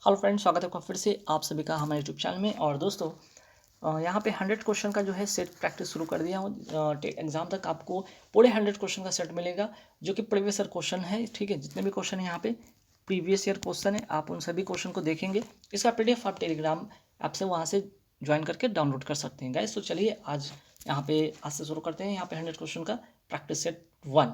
Hello friends, स्वागत है आपका फिर से आप सभी का हमारे यूट्यूब चैनल में। और दोस्तों, यहाँ पे 100 क्वेश्चन का जो है सेट प्रैक्टिस शुरू कर दिया हूँ। एग्जाम तक आपको पूरे 100 क्वेश्चन का सेट मिलेगा जो कि प्रीवियस ईयर क्वेश्चन है। ठीक है, जितने भी क्वेश्चन है यहाँ पे प्रीवियस ईयर क्वेश्चन है, आप उन सभी क्वेश्चन को देखेंगे। इसका PDF आप टेलीग्राम ऐप से वहाँ से ज्वाइन करके डाउनलोड कर सकते हैं गाइस। तो चलिए आज यहाँ पे आज से शुरू करते हैं। यहाँ पे 100 क्वेश्चन का प्रैक्टिस सेट 1।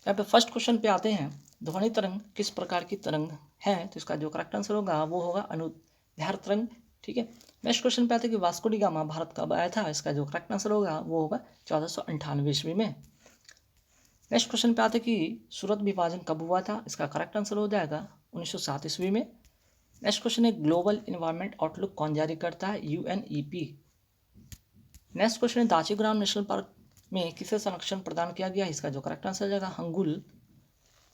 यहाँ पे फर्स्ट क्वेश्चन पे आते हैं, ध्वनि तरंग किस प्रकार की तरंग है? तो इसका जो करेक्ट आंसर होगा वो होगा अनुदैर्ध्य तरंग। ठीक है, नेक्स्ट क्वेश्चन पे आते हैं कि वास्को डी गामा भारत कब आया था? इसका जो करेक्ट आंसर होगा वो होगा 1498 ईस्वी में। नेक्स्ट क्वेश्चन पे आते हैं कि सूरत विभाजन कब हुआ था? इसका करेक्ट आंसर हो जाएगा 1907 ईस्वी में। नेक्स्ट क्वेश्चन है, ग्लोबल इन्वायरमेंट आउटलुक कौन जारी करता है? UNEP। नेक्स्ट क्वेश्चन है, दाचीग्राम नेशनल पार्क में किसे संरक्षण प्रदान किया गया? इसका जो करेक्ट आंसर हो जाएगा हंगुल।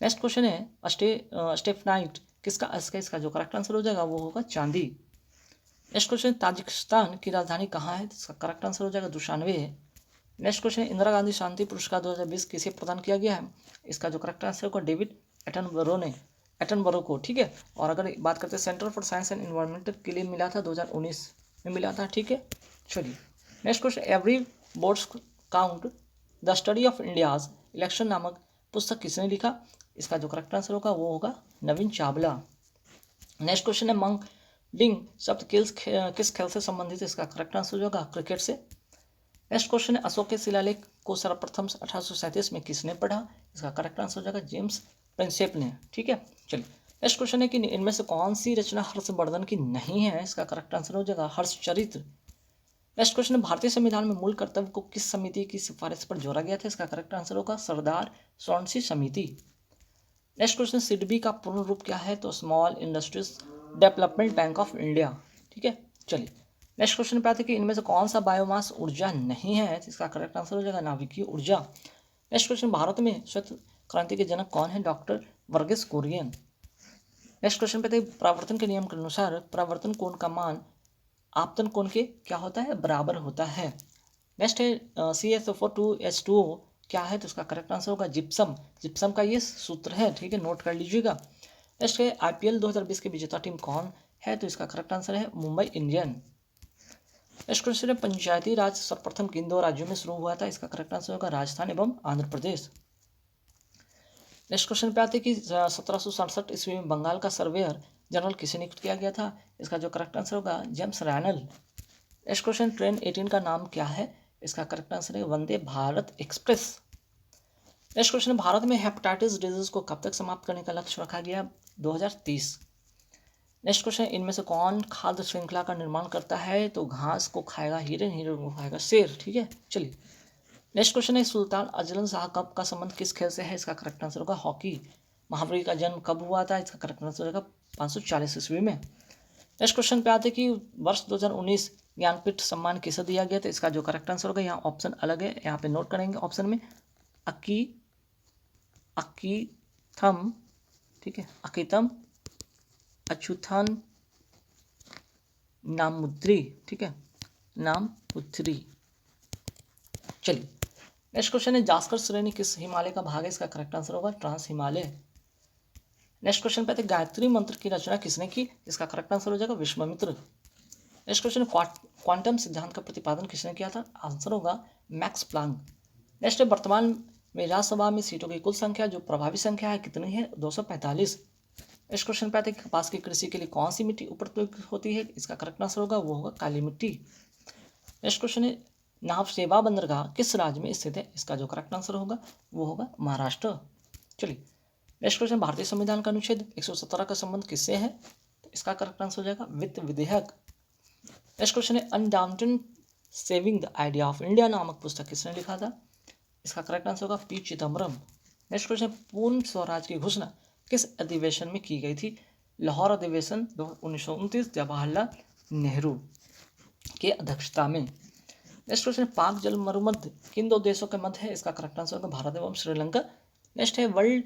नेक्स्ट क्वेश्चन है, स्टेफनाइट किसका अस्क है? इसका जो करेक्ट आंसर हो जाएगा वो होगा चांदी। नेक्स्ट क्वेश्चन, ताजिकिस्तान की राजधानी कहाँ है? इसका करेक्ट आंसर हो जाएगा दुशानवे। नेक्स्ट क्वेश्चन है, इंदिरा गांधी शांति पुरस्कार 2020 किसे प्रदान किया गया है? इसका जो करेक्ट आंसर होगा डेविड एटनबरो को। ठीक है, और अगर बात करते हैं centre for science and environment के लिए मिला था 2019 में मिला था। ठीक है, चलिए next question, every boards count the study of India's election नामक पुस्तक किसने लिखा? इसका जो करेक्ट आंसर होगा वो होगा नवीन चावला। नेक्स्ट क्वेश्चन है, मंगडिंग शब्द किस खेल से संबंधित है? इसका करेक्ट आंसर होगा क्रिकेट से। नेक्स्ट क्वेश्चन है, अशोक के शिलालेख को सर्वप्रथम 1837 में किसने पढ़ा? इसका करेक्ट आंसर हो जाएगा जेम्स प्रिंसेप ने। ठीक है, चलिए नेक्स्ट क्वेश्चन है कि इनमें से कौन सी रचना हर्षवर्धन की नहीं है? इसका करेक्ट आंसर हो जाएगा हर्षचरित्र। नेक्स्ट क्वेश्चन है, भारतीय संविधान में मूल कर्तव्य को किस समिति की सिफारिश पर जोड़ा गया था? इसका करेक्ट आंसर होगा सरदार सोरनसी समिति। नेक्स्ट क्वेश्चन, सिडबी का पूर्ण रूप क्या है? तो small industries development bank of India. ठीक है, चलिए नेक्स्ट क्वेश्चन पे आते हैं कि इनमें से कौन सा बायोमास ऊर्जा नहीं है? इसका करेक्ट आंसर हो जाएगा नाभिकीय ऊर्जा। नेक्स्ट क्वेश्चन, भारत में श्वेत क्रांति के जनक कौन है? Doctor Verghese Kurien. Next question पे आते हैं, परावर्तन के नियम के अनुसार परावर्तन कोण का मान आपतन कोण के क्या होता है? बराबर होता है। नेक्स्ट है, CSO4 2H2O क्या है? तो उसका करेक्ट आंसर होगा जिप्सम। जिप्सम का ये सूत्र है। ठीक है, नोट कर लीजिएगा। नेक्स्ट है, IPL 2020 की विजेता टीम कौन है? तो इसका करेक्ट आंसर है मुंबई इंडियन। नेक्स्ट क्वेश्चन है, पंचायती राज सर्वप्रथम किन दो राज्यों में शुरू हुआ था? इसका करेक्ट आंसर होगा राजस्थान एवं आंध्र प्रदेश। नेक्स्ट क्वेश्चन पे आते हैं कि 1767 ईस्वी में बंगाल का सर्वेयर जनरल किसे नियुक्त किया गया था? इसका जो करेक्ट आंसर होगा James Rennell. Next question, train 18 का नाम क्या है? इसका करेक्ट आंसर है Vande Bharat express. Next question, Bharat में हेपेटाइटिस डिजीज को कब तक समाप्त करने का लक्ष्य रखा गया? 2030। नेक्स्ट क्वेश्चन, इनमें से कौन खाद्य श्रृंखला का निर्माण करता है? तो घास को खाएगा हिरन, हिरन को खाएगा शेर। ठीक है, चलिए नेक्स्ट क्वेश्चन है, सुल्तान अजलन शाह कप का संबंध किस खेल से है? इसका करेक्ट आंसर होगा हॉकी। महावीर का जन्म कब हुआ था? इसका करेक्ट आंसर होगा 540 ईस्वी में। नेक्स्ट क्वेश्चन पे आते कि वर्ष 2019 ज्ञानपीठ सम्मान किसे दिया गया? तो इसका जो करेक्ट आंसर होगा, यहाँ ऑप्शन अलग है, यहाँ पे नोट करेंगे ऑप्शन में अकीथम। ठीक है, अकीतम अछूथन नामुद्री। ठीक है, नामुद्री। चलिए नेक्स्ट क्वेश्चन है, जास्कर श्रेणी किस हिमालय का भाग है? इसका करेक्ट आंसर होगा ट्रांस हिमालय। नेक्स्ट क्वेश्चन पे आते गायत्री मंत्र की रचना किसने की? इसका करेक्ट आंसर हो जाएगा विश्वामित्र। नेक्स्ट क्वेश्चन, क्वांटम सिद्धांत का प्रतिपादन किसने किया था? आंसर होगा मैक्स प्लांक। नेक्स्ट है, वर्तमान में राज्यसभा में सीटों की कुल संख्या जो प्रभावी संख्या है कितनी है? 245। नेक्स्ट क्वेश्चन पे आते हैं, कपास की कृषि के लिए कौन सी मिट्टी उपयुक्त होती है? इसका करेक्ट आंसर होगा वो होगा काली मिट्टी। नेक्स्ट क्वेश्चन है, नाभसेवा बंदरगाह किस राज्य में स्थित है? इसका जो करेक्ट आंसर होगा वो होगा महाराष्ट्र। चलिए नेक्स्ट क्वेश्चन, भारतीय संविधान का अनुच्छेद 117 का संबंध किससे है? तो इसका करेक्ट आंसर हो जाएगा वित्त विधेयक। नेक्स्ट क्वेश्चन है, undaunted saving the idea of India नामक पुस्तक किसने लिखा था? इसका करेक्ट आंसर होगा P Chidambaram. Next question, Purna Swaraj की घोषणा किस अधिवेशन में की गई थी? लाहौर अधिवेशन 1929 जवाहरलाल नेहरू के अध्यक्षता में। नेक्स्ट क्वेश्चन, पाक जल मरुमध्य किन दो देशों के मध्य है? इसका करेक्ट आंसर होगा भारत एवं श्रीलंका। नेक्स्ट है, वर्ल्ड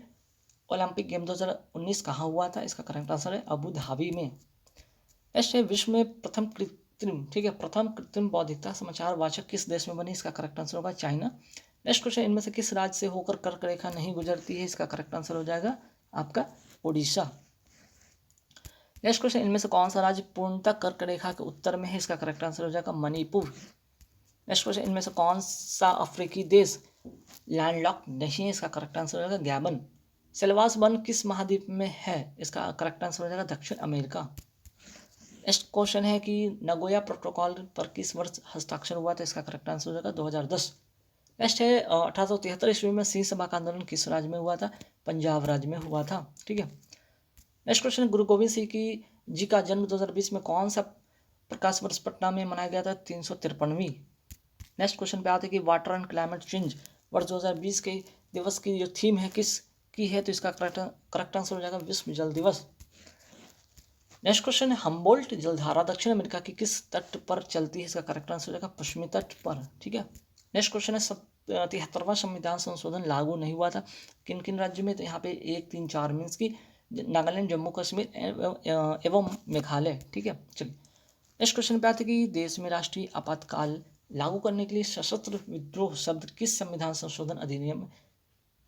ओलंपिक गेम 2019 कहाँ हुआ था? इसका करेक्ट आंसर है अबू धाबी में। नेक्स्ट है, विश्व में प्रथम कृत्रिम, ठीक है, प्रथम कृत्रिम बौद्धिकता समाचार वाचक किस देश में बनी? इसका करेक्ट आंसर होगा चाइना। नेक्स्ट क्वेश्चन, इनमें से किस राज्य से होकर कर्क रेखा नहीं गुजरती है? इसका करेक्ट आंसर हो जाएगा आपका ओडिशा। नेक्स्ट क्वेश्चन, इनमें से कौन सा राज्य पूर्णतः कर्क रेखा के उत्तर में है? इसका करेक्ट आंसर हो जाएगा मणिपुर। नेक्स्ट क्वेश्चन, इनमें से कौन सा अफ्रीकी देश लैंडलॉक नहीं है? इसका करेक्ट आंसर हो जाएगा गैबन। सेल्वास वन किस महाद्वीप में है? इसका करेक्ट आंसर हो जाएगा दक्षिण अमेरिका। नेक्स्ट क्वेश्चन है कि नगोया प्रोटोकॉल पर किस वर्ष हस्ताक्षर हुआ था? इसका करेक्ट आंसर हो जाएगा 2010। नेक्स्ट है 1873 ईस्वी में सिंह सभा का आंदोलन किस राज्य में हुआ था? पंजाब राज्य में हुआ था। ठीक है। नेक्स्ट क्वेश्चन, गुरु गोविंद सिंह जी का जन्म 2020 में कौन सा प्रकाश वर्ष पटना में मनाया गया था? 353वीं। नेक्स्ट क्वेश्चन पे आते हैं कि वाटर एंड क्लाइमेट चेंज वर्ष 2020 के दिवस की जो थीम है किस की है? तो इसका करेक्ट आंसर हो जाएगा विश्व जल दिवस। नेक्स्ट क्वेश्चन है, हम्बोल्ट जलधारा दक्षिण अमेरिका की किस तट पर चलती है? इसका करेक्ट आंसर हो जाएगा पश्चिमी तट पर। ठीक है। नेक्स्ट क्वेश्चन है, 73वां संविधान संशोधन लागू नहीं हुआ था किन किन राज्यों में? तो यहाँ पे 1, 3, 4 मीन्स की नागालैंड, जम्मू कश्मीर एवं मेघालय। ठीक है। चलिए नेक्स्ट क्वेश्चन पे आते कि देश में राष्ट्रीय आपातकाल लागू करने के लिए सशस्त्र विद्रोह शब्द किस संविधान संशोधन अधिनियम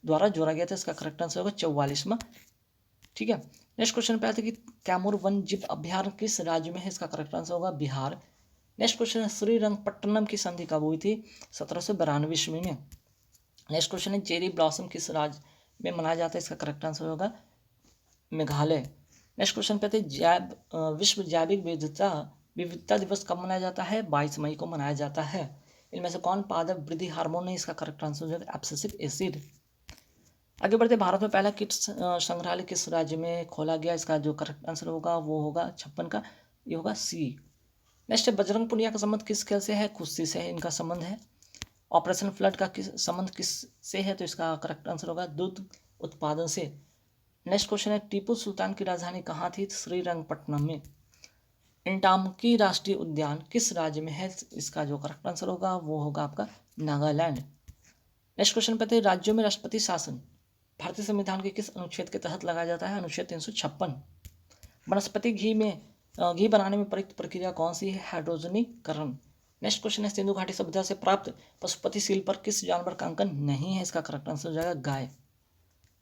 द्वारा जोड़ा गया था? इसका करेक्ट आंसर होगा 44वां। ठीक है। नेक्स्ट क्वेश्चन पे आते कि कैमूर वन जीव अभ्यारण्य किस राज्य में है? इसका करेक्ट आंसर होगा बिहार। नेक्स्ट क्वेश्चन है, श्रीरंगपट्टनम की संधि कब हुई थी? 1792 ईस्वी में। नेक्स्ट क्वेश्चन है, चेरी ब्लॉसम किस राज्य में मनाया जाता है? इसका करेक्ट आंसर होगा मेघालय। नेक्स्ट क्वेश्चन पे आते विश्व जैविक विविधता दिवस कब मनाया जाता है? 22 मई को मनाया जाता है। इनमें से कौन पादप वृद्धि हार्मोन है? इसका करेक्ट आंसर हो जाएगा एब्सिसिक एसिड। आगे बढ़ते, भारत में पहला किट संग्रहालय किस राज्य में खोला गया? इसका जो करेक्ट आंसर होगा वो होगा 56 का, ये होगा सी। नेक्स्ट है, बजरंग पुनिया का संबंध किस खेल से है? कुश्ती से इनका संबंध है। ऑपरेशन फ्लड का संबंध किस से है? तो इसका करेक्ट आंसर होगा दूध उत्पादन से। नेक्स्ट क्वेश्चन है, टीपू सुल्तान की राजधानी कहाँ थी? श्रीरंगपट्टनम में। इंटामकी राष्ट्रीय उद्यान किस राज्य में है? इसका जो करेक्ट आंसर होगा वो होगा आपका नागालैंड। नेक्स्ट क्वेश्चन पे आते, राज्यों में राष्ट्रपति शासन भारतीय संविधान के किस अनुच्छेद के तहत लगाया जाता है? अनुच्छेद 356। वनस्पति घी बनाने में प्रयुक्त प्रक्रिया कौन सी है? हाइड्रोजनीकरण। नेक्स्ट क्वेश्चन है, सिंधु घाटी सभ्यता से प्राप्त पशुपति सील पर किस जानवर का अंकन नहीं है? इसका करेक्ट आंसर हो जाएगा गाय।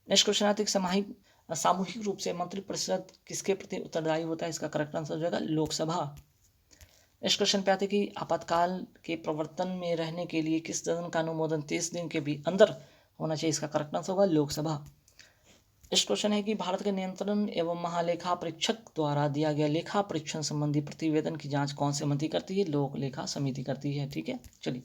नेक्स्ट क्वेश्चन आते हैं, सामूहिक रूप से मंत्रिपरिषद किसके प्रति उत्तरदायी होता है? इसका करेक्ट आंसर हो जाएगा लोकसभा। नेक्स्ट क्वेश्चन पे आते हैं कि आपातकाल के प्रवर्तन में रहने के लिए किस सदन का अनुमोदन 30 दिन के भी अंदर होना चाहिए? इसका करेक्ट आंसर होगा लोकसभा। नेक्स्ट क्वेश्चन है कि भारत के नियंत्रण एवं महालेखा परीक्षक द्वारा दिया गया लेखा परीक्षण संबंधी प्रतिवेदन की जांच कौन सी समिति करती है? लोक लेखा समिति करती है। ठीक है। चलिए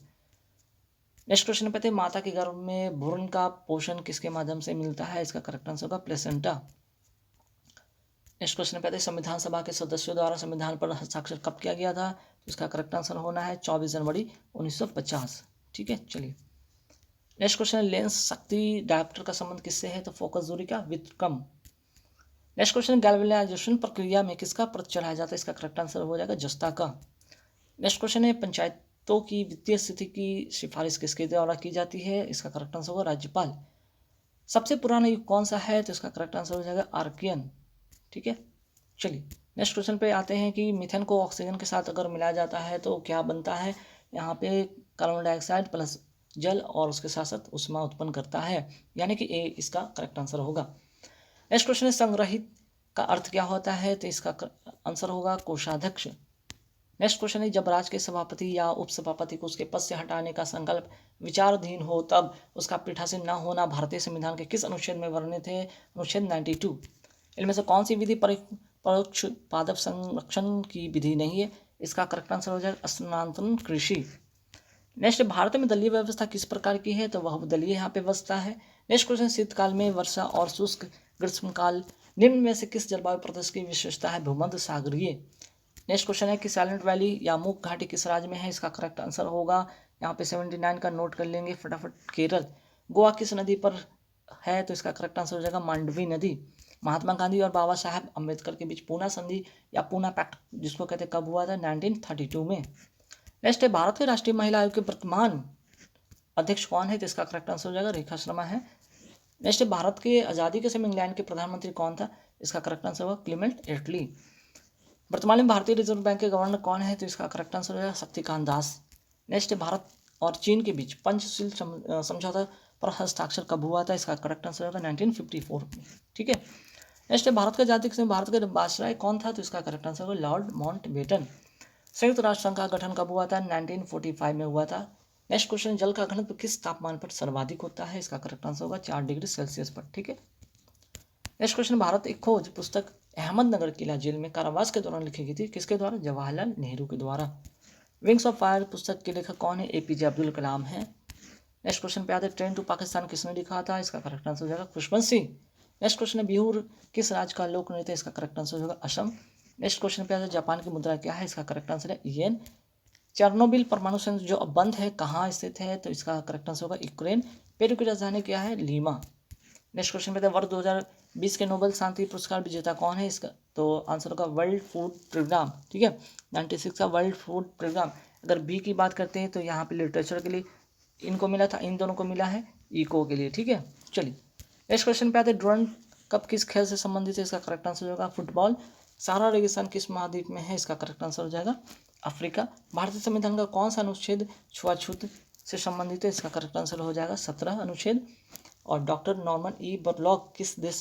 नेक्स्ट क्वेश्चन पे, माता के गर्भ में भ्रूण का पोषण किसके माध्यम से मिलता है? इसका करेक्ट आंसर होगा प्लेसेंटा। नेक्स्ट क्वेश्चन पे, संविधान सभा के सदस्यों द्वारा संविधान पर हस्ताक्षर कब किया गया था? तो इसका करेक्ट आंसर होना है 24 जनवरी 1950। ठीक है। चलिए नेक्स्ट क्वेश्चन है, लेंस शक्ति डायोप्टर का संबंध किससे है? तो फोकस दूरी का व्युत्क्रम। नेक्स्ट क्वेश्चन, गैल्वेनाइजेशन प्रक्रिया में किसका परत चढ़ाया जाता है? इसका करेक्ट आंसर हो जाएगा जस्ता का। नेक्स्ट क्वेश्चन है, पंचायतों की वित्तीय स्थिति की सिफारिश किसके द्वारा की जाती है? इसका करेक्ट आंसर होगा राज्यपाल। सबसे पुराना युग कौन सा है? तो इसका करेक्ट आंसर हो जाएगा आर्कियन। ठीक है। चलिए नेक्स्ट क्वेश्चन पे आते हैं कि मीथेन को ऑक्सीजन के साथ अगर मिलाया जाता है तो क्या बनता है? यहाँ पे कार्बन डाइऑक्साइड प्लस जल और उसके साथ साथ उष्मा उत्पन्न करता है, यानी कि ए इसका करेक्ट आंसर होगा। नेक्स्ट क्वेश्चन है, संग्रहित का अर्थ क्या होता है? तो इसका आंसर होगा कोषाध्यक्ष। नेक्स्ट क्वेश्चन है, जब राज्य के सभापति या उपसभापति को उसके पद से हटाने का संकल्प विचाराधीन हो तब उसका पीठासीन न होना भारतीय संविधान के किस अनुच्छेद में वर्णित है? अनुच्छेद 92। इनमें से कौन सी विधि परोक्ष पादप संरक्षण की विधि नहीं है? इसका करेक्ट आंसर हो जाएगा स्थानांतरण कृषि। नेक्स्ट, भारत में दलीय व्यवस्था किस प्रकार की है? तो वह दलीय यहाँ पे व्यवस्था है। नेक्स्ट क्वेश्चन, शीतकाल में वर्षा और शुष्क ग्रीष्मकाल निम्न में से किस जलवायु प्रदेश की विशेषता है? भूमध्य सागरीय। नेक्स्ट क्वेश्चन है कि साइलेंट वैली या मूक घाटी किस राज्य में है? इसका करेक्ट आंसर होगा यहाँ पे 79 का नोट कर लेंगे फटाफट, केरल। गोवा किस नदी पर है? तो इसका करेक्ट आंसर हो जाएगा मांडवी नदी। महात्मा गांधी और बाबा साहेब अम्बेडकर के बीच पूना संधि या पूना पैक्ट जिसको कहते हैं कब हुआ था? 1932 में। नेक्स्ट है, भारत के राष्ट्रीय महिला आयोग के वर्तमान अध्यक्ष कौन है? तो इसका करेक्ट आंसर हो जाएगा रेखा शर्मा है। नेक्स्ट है, भारत के आज़ादी के समय इंग्लैंड के प्रधानमंत्री कौन था? इसका करेक्ट आंसर होगा क्लीमेंट एटली। वर्तमान में भारतीय रिजर्व बैंक के गवर्नर कौन है? तो इसका करेक्ट आंसर हो जाएगा शक्तिकांत दास। नेक्स्ट है, भारत और चीन के बीच पंचशील समझौता पर हस्ताक्षर कब हुआ था? इसका करेक्ट आंसर होगा 1954 में। ठीक है। नेक्स्ट है भारत का जाति किसने, भारत का बादशाह कौन था, तो इसका करेक्ट आंसर होगा लॉर्ड माउंटबेटन। संयुक्त राष्ट्र संघ का गठन कब हुआ था, 1945 में हुआ था। नेक्स्ट क्वेश्चन, जल का घनत्व किस तापमान पर सर्वाधिक होता है, इसका करेक्ट आंसर होगा 4 डिग्री सेल्सियस पर। ठीक है। नेक्स्ट क्वेश्चन, भारत एक खोज पुस्तक अहमदनगर किला जेल में कारावास के दौरान लिखी गई थी, किसके द्वारा, जवाहरलाल नेहरू के द्वारा। विंग्स ऑफ फायर पुस्तक के लेखक कौन है, एपीजे अब्दुल कलाम है। नेक्स्ट क्वेश्चन पे आते हैं, ट्रेन टू पाकिस्तान किसने लिखा था, इसका करेक्ट आंसर हो जाएगा खुशवंत सिंह। नेक्स्ट क्वेश्चन है, बिहुर किस राज्य का लोक नृत्य है, इसका करेक्ट आंसर हो जाएगा असम। नेक्स्ट क्वेश्चन पे आते हैं, जापान की मुद्रा क्या है, इसका करेक्ट आंसर है येन। चेर्नोबिल परमाणु संयंत्र जो अब बंद है कहाँ स्थित है, तो इसका करेक्ट आंसर होगा यूक्रेन। पेरू की राजधानी क्या है, लीमा। नेक्स्ट क्वेश्चन पे आते हैं, वर्ष 2020 के नोबेल शांति पुरस्कार विजेता कौन है, इसका तो आंसर होगा वर्ल्ड फूड प्रोग्राम। ठीक है, 96 का वर्ल्ड फूड प्रोग्राम। अगर बी की बात करते हैं तो यहाँ पे लिटरेचर के लिए इनको मिला था, इन दोनों को मिला है इको के लिए। ठीक है, चलिए नेक्स्ट क्वेश्चन पे आते हैं, डुरंड कप किस खेल से संबंधित है, इसका करेक्ट आंसर होगा फुटबॉल। सहारा रेगिस्तान किस महाद्वीप में है, इसका करेक्ट आंसर हो जाएगा अफ्रीका। भारतीय संविधान का कौन सा अनुच्छेद छुआछूत से संबंधित है, इसका करेक्ट आंसर हो जाएगा 17 अनुच्छेद। और डॉक्टर नॉर्मन ई बोरलॉग किस देश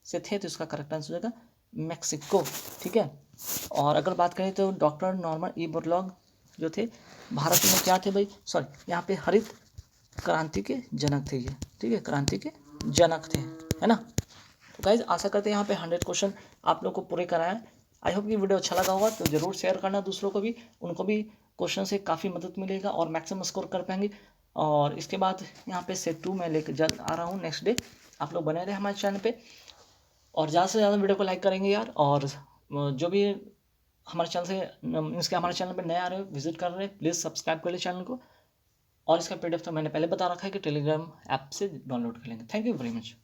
से थे, तो इसका करेक्ट आंसर हो जाएगा मैक्सिको। ठीक है, और अगर बात करें तो डॉक्टर नॉर्मन ई बोरलॉग जो थे भारत में क्या थे भाई, सॉरी यहाँ पे हरित क्रांति के जनक थे ये। ठीक है, क्रांति के जनक थे, है ना। तो गाइज आशा करते हैं यहाँ पे 100 क्वेश्चन आप लोग को पूरे कराएं। आई होप ये वीडियो अच्छा लगा होगा, तो ज़रूर शेयर करना दूसरों को भी, उनको भी क्वेश्चन से काफ़ी मदद मिलेगा और मैक्सिमम स्कोर कर पाएंगे। और इसके बाद यहाँ पे सेट 2 मैं लेकर जल्द आ रहा हूँ नेक्स्ट डे। आप लोग बने रहे हमारे चैनल पे और ज़्यादा से ज़्यादा वीडियो को लाइक करेंगे यार। और जो भी हमारे चैनल से मीन्स के हमारे चैनल पे नए आ रहे हो, विजिट कर रहे हैं, प्लीज़ सब्सक्राइब कर ले चैनल को। और इसका पीडीएफ तो मैंने पहले बता रखा है कि टेलीग्राम ऐप से डाउनलोड कर लेंगे। Thank you very much.